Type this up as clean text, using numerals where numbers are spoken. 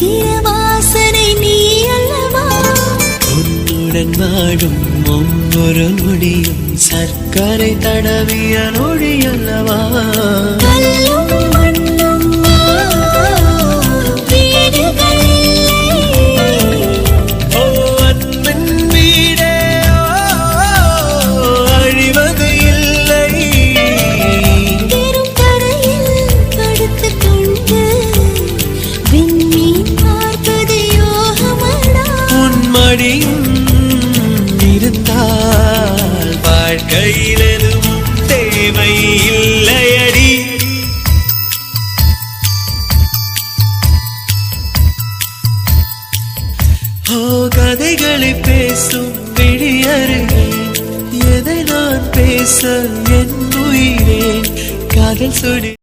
அழகிய வாசனை நீ அல்லவா உன்னுடன் வாடும் ஒவ்வொரு நொடியும் சர்க்கரை தடவிய நொடி அல்லவா கல்லும் மண்ணும் இருந்தால் வாழ்க்கையில் எதுவும் தேவை இல்லையடி கதைகளை பேசும் விழியருகே எதை நான் பேச என் உயிரே காதல் சொடி